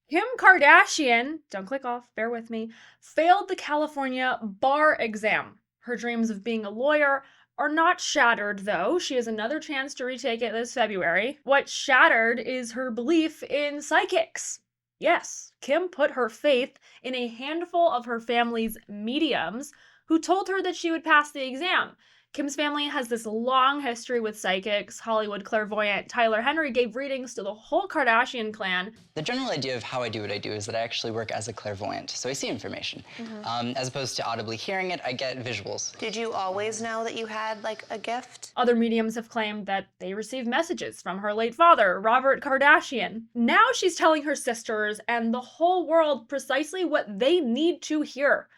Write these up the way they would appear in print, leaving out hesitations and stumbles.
Kim Kardashian, don't click off, bear with me, failed the California bar exam. Her dreams of being a lawyer are not shattered, though. She has another chance to retake it this February. What's shattered is her belief in psychics. Yes, Kim put her faith in a handful of her family's mediums who told her that she would pass the exam. Kim's family has this long history with psychics. Hollywood clairvoyant Tyler Henry gave readings to the whole Kardashian clan. The general idea of how I do what I do is that I actually work as a clairvoyant, so I see information. As opposed to audibly hearing it, I get visuals. Did you always know that you had, like, a gift? Other mediums have claimed that they received messages from her late father, Robert Kardashian. Now she's telling her sisters and the whole world precisely what they need to hear.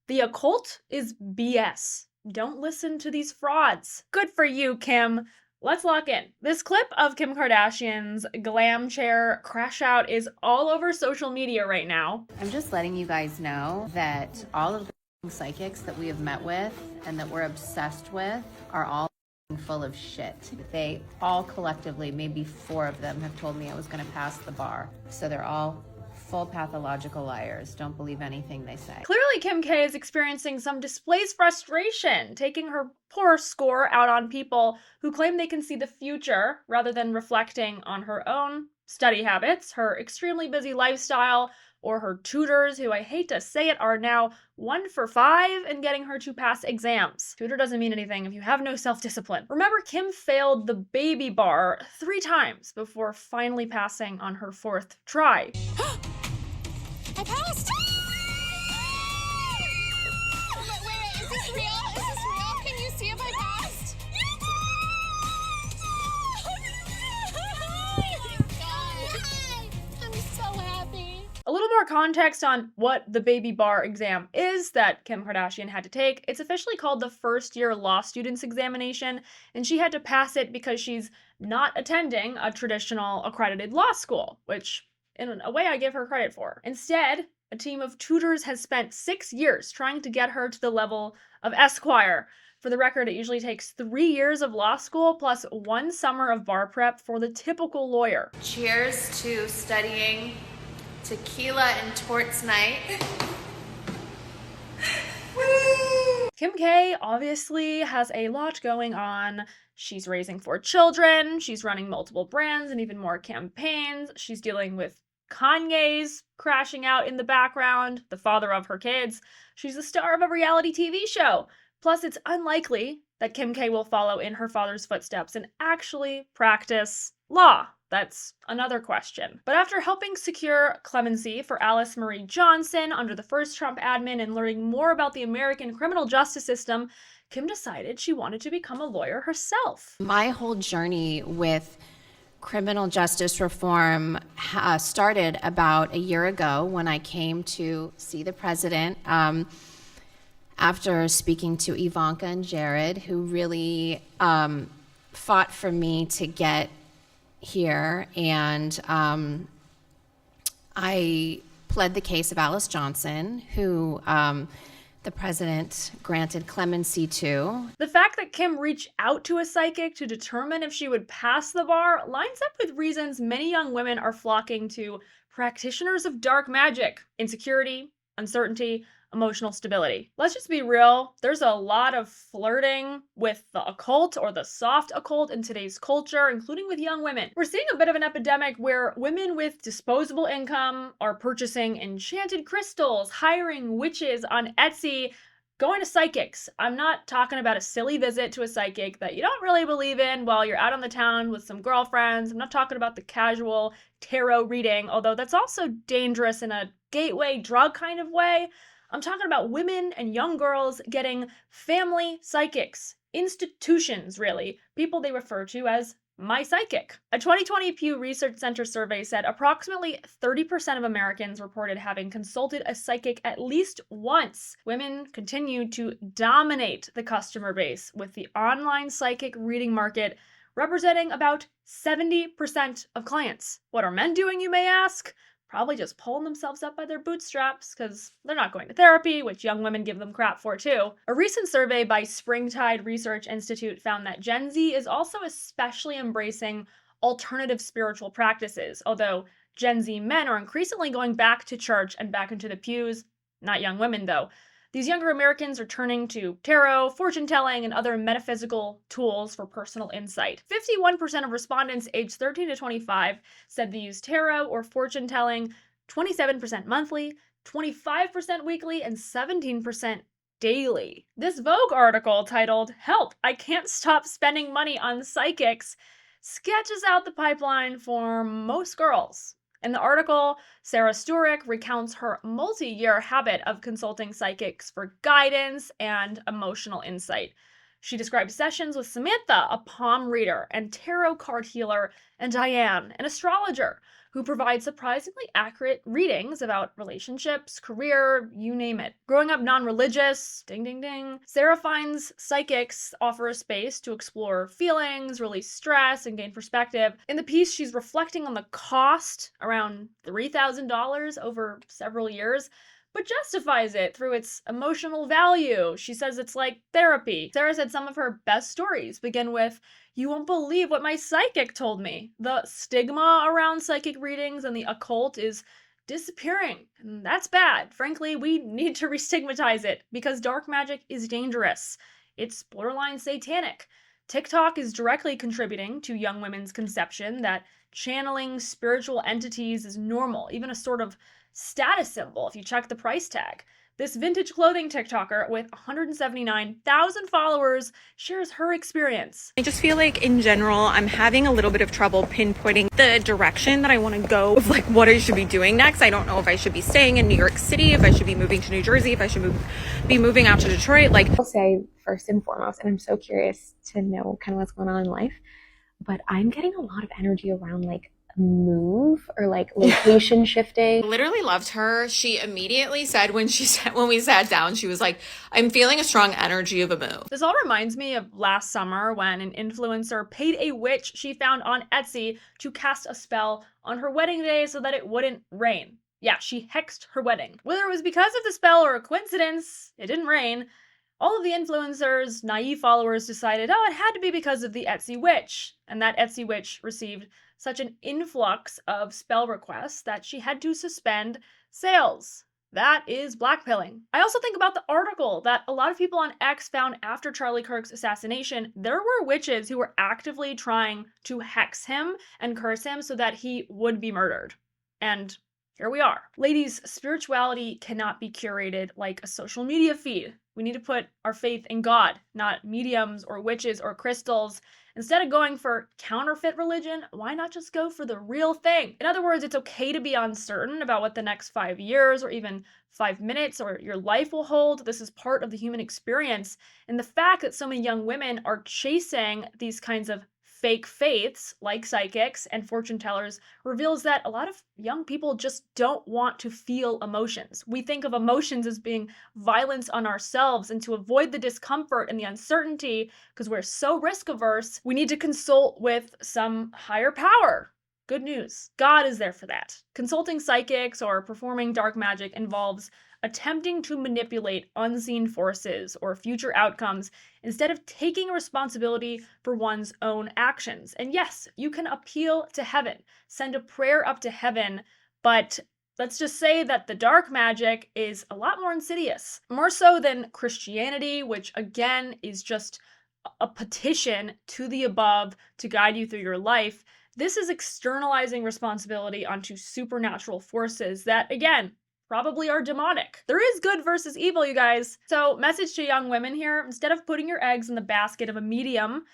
The occult is BS. Don't listen to these frauds. Good for you, Kim. Let's lock in. This clip of Kim Kardashian's glam chair crash out is all over social media right now. I'm just letting you guys know that all of the psychics that we have met with and that we're obsessed with are all full of shit. They all collectively, maybe 4 of them, have told me I was going to pass the bar. So they're all full pathological liars. Don't believe anything they say. Clearly, Kim K is experiencing some displaced frustration, taking her poor score out on people who claim they can see the future rather than reflecting on her own study habits, her extremely busy lifestyle, or her tutors, who I hate to say it, are now 1 for 5 in getting her to pass exams. Tutor doesn't mean anything if you have no self-discipline. Remember, Kim failed the baby bar 3 times before finally passing on her 4th try. I passed! Wait, is this real? Is this real? Can you see if I passed? Oh my God! I'm so happy. A little more context on what the baby bar exam is that Kim Kardashian had to take. It's officially called the first-year law students examination, and she had to pass it because she's not attending a traditional accredited law school, which in a way I give her credit for. Instead, a team of tutors has spent 6 years trying to get her to the level of Esquire. For the record, it usually takes 3 years of law school plus 1 summer of bar prep for the typical lawyer. Cheers to studying tequila and torts night. Kim K obviously has a lot going on. She's raising 4 children, she's running multiple brands and even more campaigns, she's dealing with Kanye's crashing out in the background, the father of her kids. She's the star of a reality TV show. Plus, it's unlikely that Kim K will follow in her father's footsteps and actually practice law. That's another question. But after helping secure clemency for Alice Marie Johnson under the first Trump admin and learning more about the American criminal justice system, Kim decided she wanted to become a lawyer herself. My whole journey with criminal justice reform started about a year ago when I came to see the president after speaking to Ivanka and Jared, who really fought for me to get here. And I pled the case of Alice Johnson, who the president granted clemency to. The fact that Kim reached out to a psychic to determine if she would pass the bar lines up with reasons many young women are flocking to practitioners of dark magic: insecurity, uncertainty, emotional stability. Let's just be real, there's a lot of flirting with the occult or the soft occult in today's culture, including with young women. We're seeing a bit of an epidemic where women with disposable income are purchasing enchanted crystals, hiring witches on Etsy, going to psychics. I'm not talking about a silly visit to a psychic that you don't really believe in while you're out on the town with some girlfriends. I'm not talking about the casual tarot reading, although that's also dangerous in a gateway drug kind of way. I'm talking about women and young girls getting family psychics, institutions really, people they refer to as my psychic. A 2020 Pew Research Center survey said approximately 30% of Americans reported having consulted a psychic at least once. Women continue to dominate the customer base, with the online psychic reading market representing about 70% of clients. What are men doing, you may ask? Probably just pulling themselves up by their bootstraps because they're not going to therapy, which young women give them crap for too. A recent survey by Springtide Research Institute found that Gen Z is also especially embracing alternative spiritual practices, although Gen Z men are increasingly going back to church and back into the pews. Not young women, though. These younger Americans are turning to tarot, fortune telling, and other metaphysical tools for personal insight. 51% of respondents aged 13 to 25 said they use tarot or fortune telling, 27% monthly, 25% weekly, and 17% daily. This Vogue article titled, "Help, I Can't Stop Spending Money on Psychics," sketches out the pipeline for most girls. In the article, Sarah Sturek recounts her multi-year habit of consulting psychics for guidance and emotional insight. She describes sessions with Samantha, a palm reader and tarot card healer, and Diane, an astrologer, who provide surprisingly accurate readings about relationships, career, you name it. Growing up non-religious, ding ding ding, Sarah finds psychics offer a space to explore feelings, release stress, and gain perspective. In the piece, she's reflecting on the cost, around $3,000 over several years, but justifies it through its emotional value. She says it's like therapy. Sarah said some of her best stories begin with, "You won't believe what my psychic told me." The stigma around psychic readings and the occult is disappearing, and that's bad. Frankly, we need to restigmatize it because dark magic is dangerous. It's borderline satanic. TikTok is directly contributing to young women's conception that channeling spiritual entities is normal, even a sort of status symbol if you check the price tag. This vintage clothing TikToker with 179,000 followers shares her experience. I just feel like in general, I'm having a little bit of trouble pinpointing the direction that I want to go of like what I should be doing next. I don't know if I should be staying in New York City, if I should be moving to New Jersey, if I should be moving out to Detroit. Like, I'll say first and foremost, and I'm so curious to know kind of what's going on in life, but I'm getting a lot of energy around like move or like location shifting. Literally loved her. She immediately said when we sat down, she was like, "I'm feeling a strong energy of a move." This all reminds me of last summer when an influencer paid a witch she found on Etsy to cast a spell on her wedding day so that it wouldn't rain. Yeah, she hexed her wedding. Whether it was because of the spell or a coincidence, it didn't rain. All of the influencers' naive followers decided, oh, it had to be because of the Etsy witch. And that Etsy witch received such an influx of spell requests that she had to suspend sales. That is blackpilling. I also think about the article that a lot of people on X found after Charlie Kirk's assassination. There were witches who were actively trying to hex him and curse him so that he would be murdered. And here we are. Ladies, spirituality cannot be curated like a social media feed. We need to put our faith in God, not mediums or witches or crystals. Instead of going for counterfeit religion, why not just go for the real thing? In other words, it's okay to be uncertain about what the next 5 years or even 5 minutes or your life will hold. This is part of the human experience. And the fact that so many young women are chasing these kinds of fake faiths, like psychics and fortune tellers, reveals that a lot of young people just don't want to feel emotions. We think of emotions as being violence on ourselves, and to avoid the discomfort and the uncertainty, because we're so risk averse, we need to consult with some higher power. Good news. God is there for that. Consulting psychics or performing dark magic involves attempting to manipulate unseen forces or future outcomes instead of taking responsibility for one's own actions. And yes, you can appeal to heaven, send a prayer up to heaven, but let's just say that the dark magic is a lot more insidious, more so than Christianity, which again is just a petition to the above to guide you through your life. This is externalizing responsibility onto supernatural forces that, again, probably are demonic. There is good versus evil, you guys. So, message to young women here, instead of putting your eggs in the basket of a medium,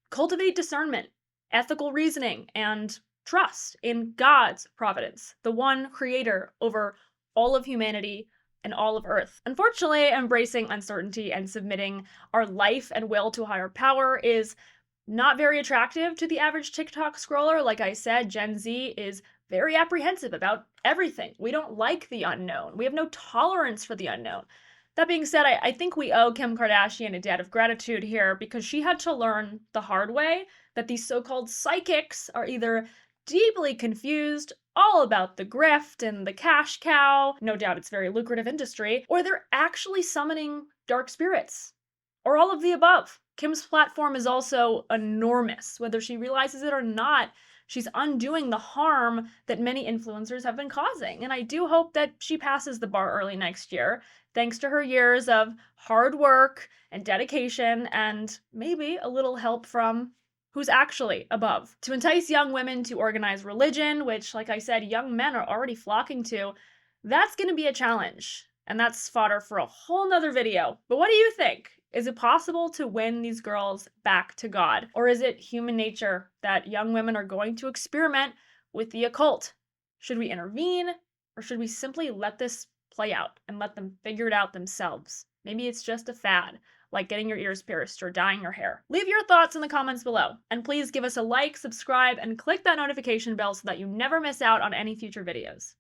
cultivate discernment, ethical reasoning, and trust in God's providence, the one creator over all of humanity and all of Earth. Unfortunately, embracing uncertainty and submitting our life and will to a higher power is not very attractive to the average TikTok scroller. Like I said, Gen Z is very apprehensive about everything. We don't like the unknown. We have no tolerance for the unknown. That being said, I think we owe Kim Kardashian a debt of gratitude here because she had to learn the hard way that these so-called psychics are either deeply confused, all about the grift and the cash cow, no doubt it's a very lucrative industry, or they're actually summoning dark spirits, or all of the above. Kim's platform is also enormous, whether she realizes it or not. She's undoing the harm that many influencers have been causing. And I do hope that she passes the bar early next year, thanks to her years of hard work and dedication and maybe a little help from who's actually above. To entice young women to organize religion, which, like I said, young men are already flocking to, that's going to be a challenge. And that's fodder for a whole nother video. But what do you think? Is it possible to win these girls back to God? Or is it human nature that young women are going to experiment with the occult? Should we intervene, or should we simply let this play out and let them figure it out themselves? Maybe it's just a fad, like getting your ears pierced or dyeing your hair. Leave your thoughts in the comments below. And please give us a like, subscribe, and click that notification bell so that you never miss out on any future videos.